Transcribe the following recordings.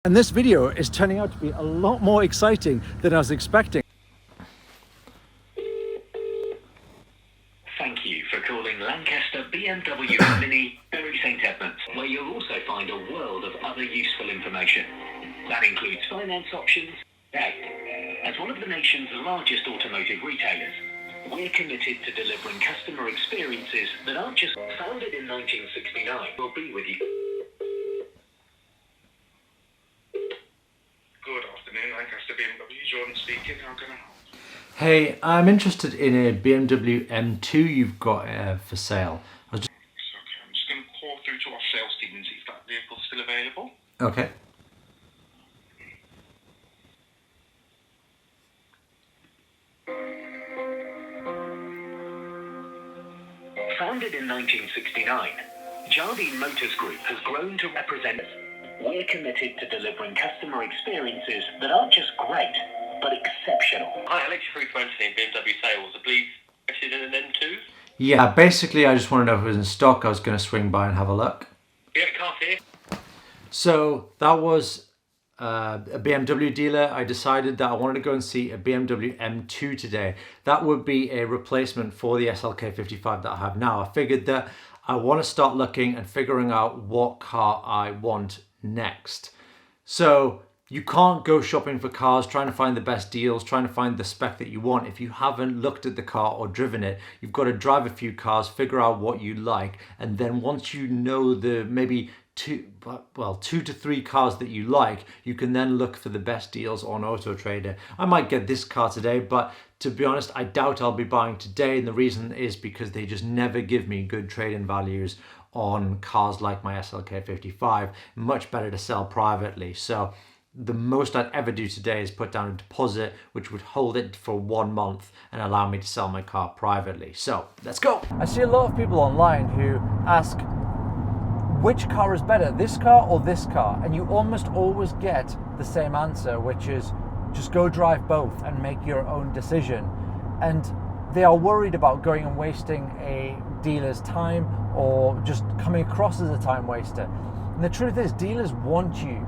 And this video is turning out to be a lot more exciting than I was expecting. Thank you for calling Lancaster BMW Mini, Bury St Edmunds, where you'll also find a world of other useful information. That includes finance options. As one of the nation's largest automotive retailers, we're committed to delivering customer experiences that aren't just founded in 1969. We'll be with you. Good afternoon, Lancaster BMW. Jordan speaking. How can I help? Hey, I'm interested in a BMW M2 you've got for sale. Okay, I'm just going to call through to our sales team and see if that vehicle's still available. Okay. Founded in 1969, Jardine Motors Group has grown to represent us. We're committed to delivering customer experiences that aren't just great, but exceptional. Hi, Alex, you're through to Anthony, BMW Sales. I believe interested in an M2? Yeah, basically I just want to know if it was in stock. I was going to swing by and have a look. Yeah, car's here. So that was a BMW dealer. I decided that I wanted to go and see a BMW M2 today. That would be a replacement for the SLK55 that I have now. I figured that I want to start looking and figuring out what car I want next. So you can't go shopping for cars, trying to find the best deals, trying to find the spec that you want if you haven't looked at the car or driven it. You've got to drive a few cars, figure out what you like, and then once you know the maybe two to three cars that you like, you can then look for the best deals on Auto Trader. I might get this car today, but to be honest, I doubt I'll be buying today, and the reason is because they just never give me good trade-in values on cars like my SLK55. Much better to sell privately. So the most I'd ever do today is put down a deposit which would hold it for 1 month and allow me to sell my car privately. So let's go. I see a lot of people online who ask, which car is better, this car or this car? And you almost always get the same answer, which is just go drive both and make your own decision. And they are worried about going and wasting a dealer's time or just coming across as a time waster. And the truth is, dealers want you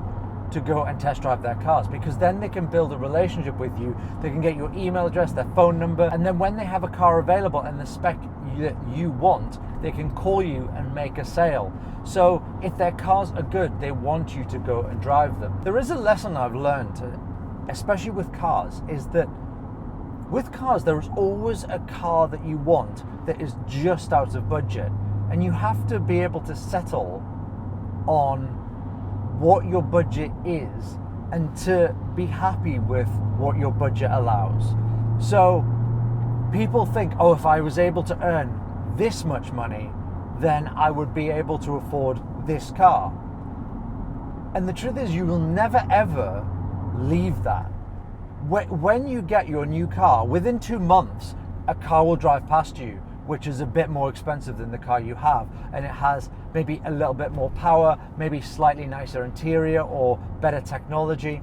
to go and test drive their cars, because then they can build a relationship with you. They can get your email address, their phone number, and then when they have a car available and the spec that you want, they can call you and make a sale. So if their cars are good, they want you to go and drive them. There is a lesson I've learned, especially with cars, is that with cars, there is always a car that you want that is just out of budget, and you have to be able to settle on what your budget is and to be happy with what your budget allows. So people think, oh, if I was able to earn this much money, then I would be able to afford this car. And the truth is, you will never ever leave that. When you get your new car, within 2 months, a car will drive past you, which is a bit more expensive than the car you have, and it has maybe a little bit more power, maybe slightly nicer interior or better technology.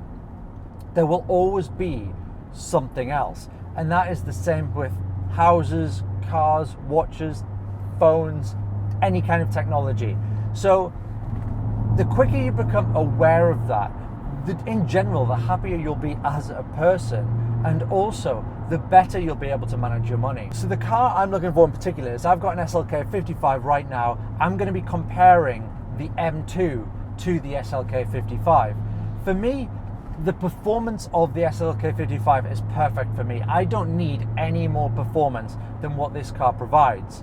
There will always be something else, and that is the same with houses, cars, watches, phones, any kind of technology. So the quicker you become aware of that, in general, the happier you'll be as a person, and also the better you'll be able to manage your money. So the car I'm looking for in particular is, I've got an SLK55 right now. I'm going to be comparing the M2 to the SLK55. For me, the performance of the SLK55 is perfect for me. I don't need any more performance than what this car provides.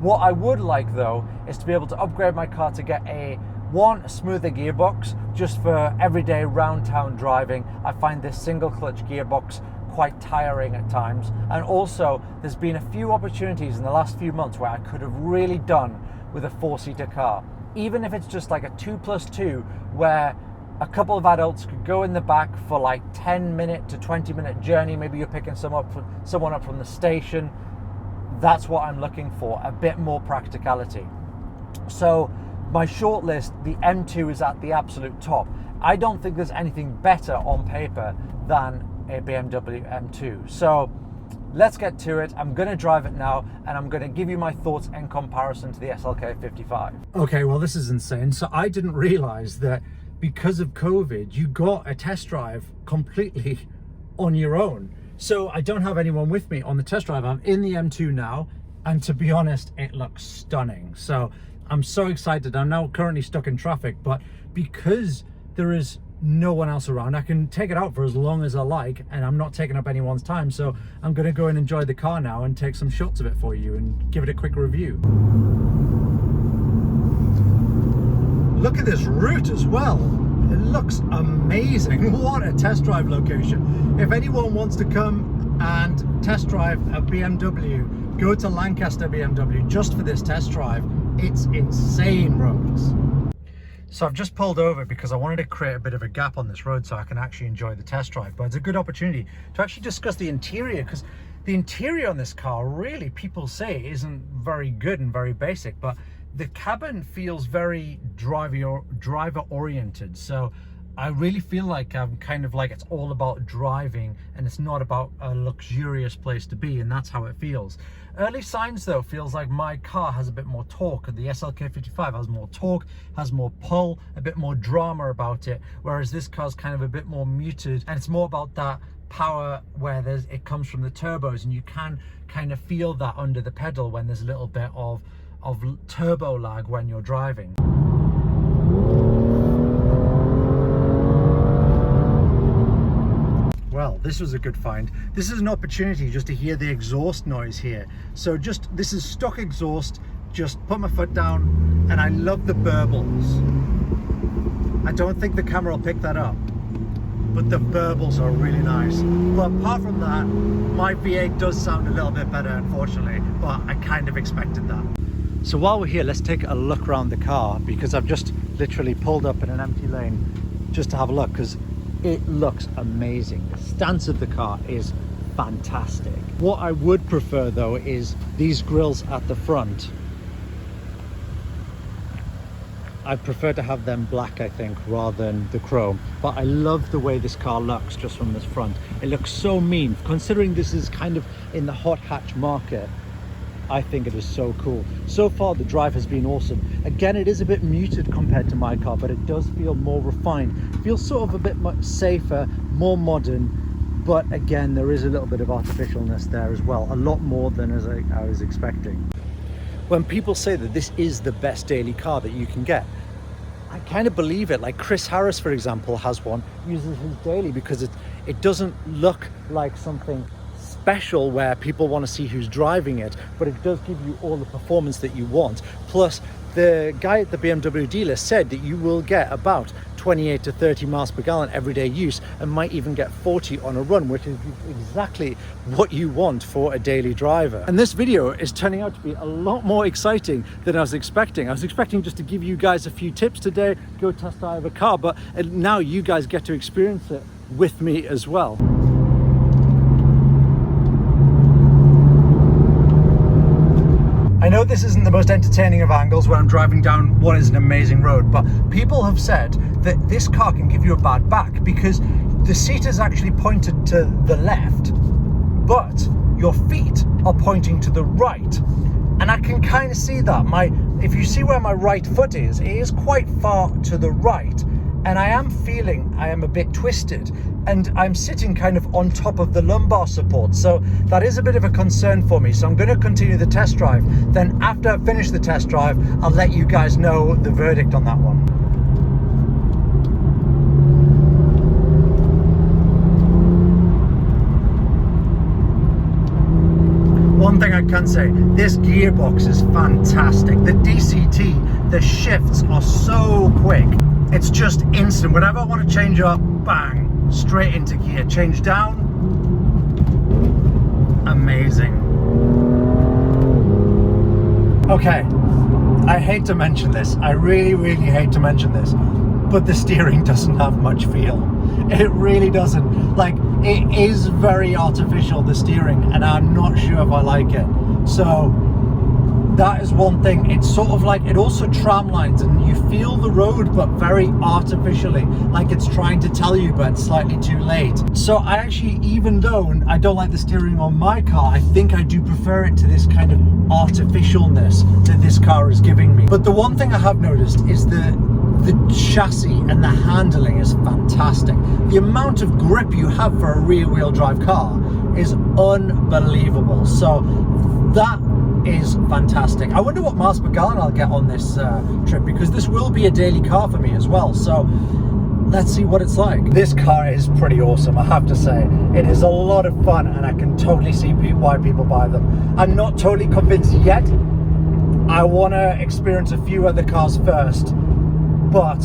What I would like, though, is to be able to upgrade my car to get a smoother gearbox, just for everyday round town driving. I find this single clutch gearbox quite tiring at times, and also there's been a few opportunities in the last few months where I could have really done with a 4-seater car, even if it's just like a 2+2, where a couple of adults could go in the back for like 10-minute to 20-minute journey. Maybe you're picking someone up from the station. That's what I'm looking for, a bit more practicality. So my shortlist, the M2 is at the absolute top. I don't think there's anything better on paper than a BMW M2. So let's get to it. I'm going to drive it now, and I'm going to give you my thoughts in comparison to the SLK55. Okay, well, this is insane. So I didn't realize that because of COVID, you got a test drive completely on your own. So I don't have anyone with me on the test drive. I'm in the M2 now, and to be honest, it looks stunning. So I'm so excited. I'm now currently stuck in traffic, but because there is no one else around, I can take it out for as long as I like, and I'm not taking up anyone's time. So I'm gonna go and enjoy the car now and take some shots of it for you and give it a quick review. Look at this route as well. It looks amazing. What a test drive location. If anyone wants to come and test drive a BMW, go to Lancaster BMW just for this test drive. It's insane roads. So I've just pulled over because I wanted to create a bit of a gap on this road so I can actually enjoy the test drive. But it's a good opportunity to actually discuss the interior, because the interior on this car, really, people say isn't very good and very basic, but the cabin feels very driver oriented. So I really feel like I'm kind of like, it's all about driving and it's not about a luxurious place to be, and that's how it feels. Early signs though feels like my car has a bit more torque. The SLK55 has more torque, has more pull, a bit more drama about it, whereas this car's kind of a bit more muted, and it's more about that power where it comes from the turbos, and you can kind of feel that under the pedal when there's a little bit of turbo lag when you're driving. Well, this was a good find. This is an opportunity just to hear the exhaust noise here. So this is stock exhaust, just put my foot down, and I love the burbles. I don't think the camera will pick that up, but the burbles are really nice. But apart from that, my V8 does sound a little bit better, unfortunately, but I kind of expected that. So while we're here, let's take a look around the car, because I've just literally pulled up in an empty lane just to have a look, because it looks amazing. The stance of the car is fantastic. What I would prefer though is these grills at the front. I prefer to have them black, I think, rather than the chrome. But I love the way this car looks just from this front. It looks so mean, considering this is kind of in the hot hatch market. I think it is so cool. So far the drive has been awesome. Again, it is a bit muted compared to my car, but it does feel more refined. It feels sort of a bit much safer, more modern, but again, there is a little bit of artificialness there as well, a lot more than I was expecting. When people say that this is the best daily car that you can get, I kind of believe it. Like Chris Harris, for example, has one, uses his daily because it doesn't look like something special where people want to see who's driving it, but it does give you all the performance that you want. Plus, the guy at the BMW dealer said that you will get about 28 to 30 miles per gallon everyday use, and might even get 40 on a run, which is exactly what you want for a daily driver. And this video is turning out to be a lot more exciting than I was expecting. I was expecting just to give you guys a few tips today, go test drive a car, but now you guys get to experience it with me as well. I know this isn't the most entertaining of angles when I'm driving down what is an amazing road, but people have said that this car can give you a bad back because the seat is actually pointed to the left, but your feet are pointing to the right. And I can kind of see that. If you see where my right foot is, it is quite far to the right. And I am feeling I am a bit twisted, and I'm sitting kind of on top of the lumbar support. So that is a bit of a concern for me. So I'm going to continue the test drive. Then after I finish the test drive, I'll let you guys know the verdict on that one. One thing I can say, this gearbox is fantastic. The DCT, the shifts are so quick. It's just instant. Whenever I want to change up, bang, straight into gear. Change down, amazing. Okay, I hate to mention this. I really, really hate to mention this, but the steering doesn't have much feel. It really doesn't. Like, it is very artificial, the steering, and I'm not sure if I like it. So that is one thing. It's sort of like, it also tramlines, and you feel the road, but very artificially, like it's trying to tell you, but slightly too late. So I actually, even though I don't like the steering on my car, I think I do prefer it to this kind of artificialness that this car is giving me. But the one thing I have noticed is the the chassis and the handling is fantastic. The amount of grip you have for a rear-wheel drive car is unbelievable. So that is fantastic. I wonder what miles per gallon I'll get on this trip, because this will be a daily car for me as well. So let's see what it's like. This car is pretty awesome, I have to say. It is a lot of fun, and I can totally see why people buy them. I'm not totally convinced yet. I want to experience a few other cars first, but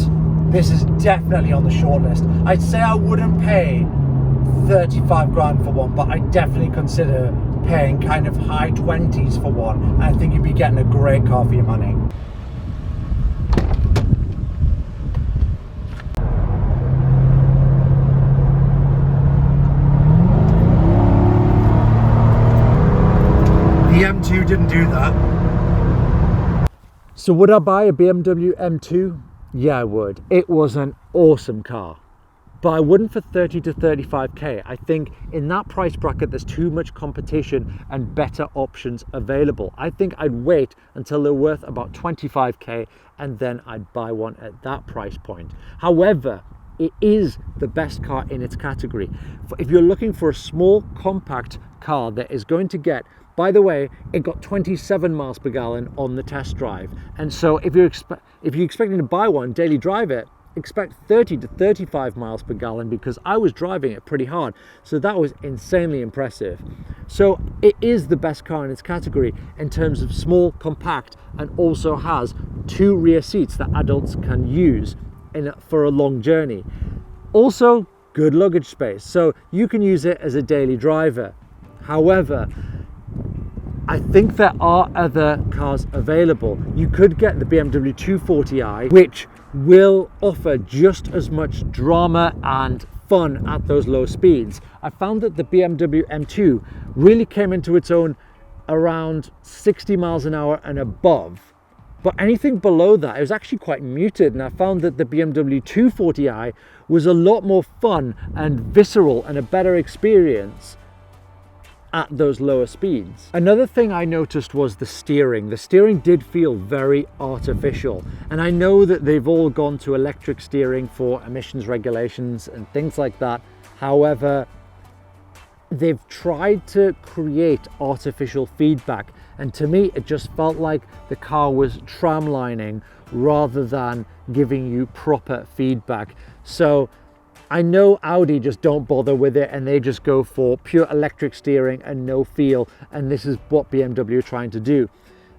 this is definitely on the short list. I'd say I wouldn't pay 35 grand for one, but I definitely consider paying kind of high 20s for one. And I think you'd be getting a great car for your money. The M2 didn't do that. So would I buy a BMW M2? Yeah, I would. It was an awesome car, but I wouldn't for 30 to 35k. I think in that price bracket there's too much competition and better options available. I think I'd wait until they're worth about 25k and then I'd buy one at that price point. However, it is the best car in its category. If you're looking for a small compact car that is going to get, by the way, it got 27 miles per gallon on the test drive. And so if you're expecting to buy one, daily drive it, expect 30 to 35 miles per gallon, because I was driving it pretty hard. So that was insanely impressive. So it is the best car in its category in terms of small, compact, and also has 2 rear seats that adults can use for a long journey. Also, good luggage space. So you can use it as a daily driver. However, I think there are other cars available. You could get the BMW 240i, which will offer just as much drama and fun at those low speeds. I found that the BMW M2 really came into its own around 60 miles an hour and above. But anything below that, it was actually quite muted, and I found that the BMW 240i was a lot more fun and visceral and a better experience at those lower speeds. Another thing I noticed was the steering. The steering did feel very artificial, and I know that they've all gone to electric steering for emissions regulations and things like that. However, they've tried to create artificial feedback, and to me it just felt like the car was tramlining rather than giving you proper feedback. So I know Audi just don't bother with it, and they just go for pure electric steering and no feel, and this is what BMW are trying to do.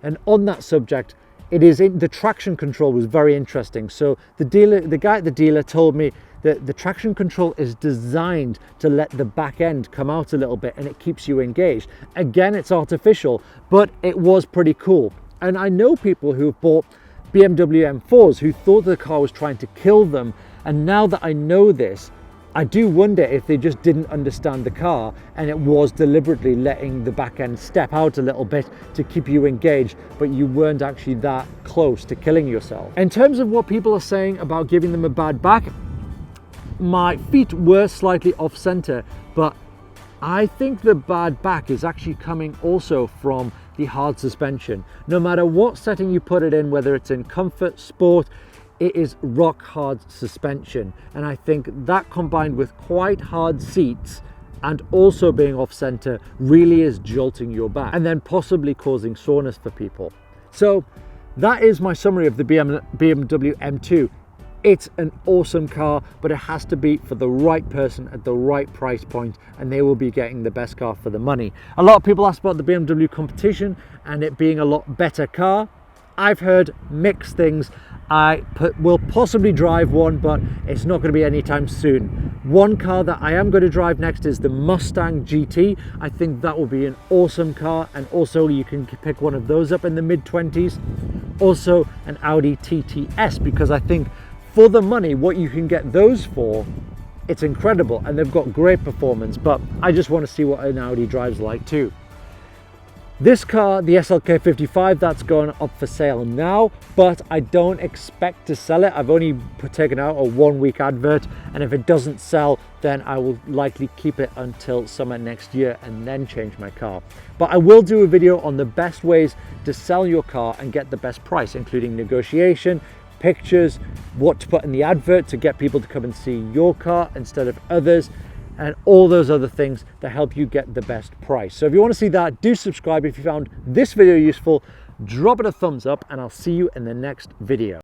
And on that subject, the traction control was very interesting. So the guy at the dealer told me that the traction control is designed to let the back end come out a little bit, and it keeps you engaged. Again, it's artificial, but it was pretty cool. And I know people who've bought BMW M4s who thought the car was trying to kill them. And now that I know this, I do wonder if they just didn't understand the car and it was deliberately letting the back end step out a little bit to keep you engaged, but you weren't actually that close to killing yourself. In terms of what people are saying about giving them a bad back, my feet were slightly off center, but I think the bad back is actually coming also from the hard suspension. No matter what setting you put it in, whether it's in comfort, sport, it is rock hard suspension, and I think that combined with quite hard seats and also being off center really is jolting your back and then possibly causing soreness for people. So that is my summary of the BMW M2. It's an awesome car, but it has to be for the right person at the right price point, and they will be getting the best car for the money. A lot of people ask about the BMW competition and it being a lot better car. I've heard mixed things. I will possibly drive one, but it's not going to be anytime soon. One car that I am going to drive next is the Mustang GT. I think that will be an awesome car, and also you can pick one of those up in the mid-20s. Also an Audi TTS, because I think for the money, what you can get those for, it's incredible, and they've got great performance, but I just want to see what an Audi drives like too. This car, the SLK55, that's going up for sale now, but I don't expect to sell it. I've only taken out a 1-week advert, and if it doesn't sell, then I will likely keep it until summer next year and then change my car. But I will do a video on the best ways to sell your car and get the best price, including negotiation, pictures, what to put in the advert to get people to come and see your car instead of others, and all those other things that help you get the best price. So if you want to see that, do subscribe. If you found this video useful, drop it a thumbs up, and I'll see you in the next video.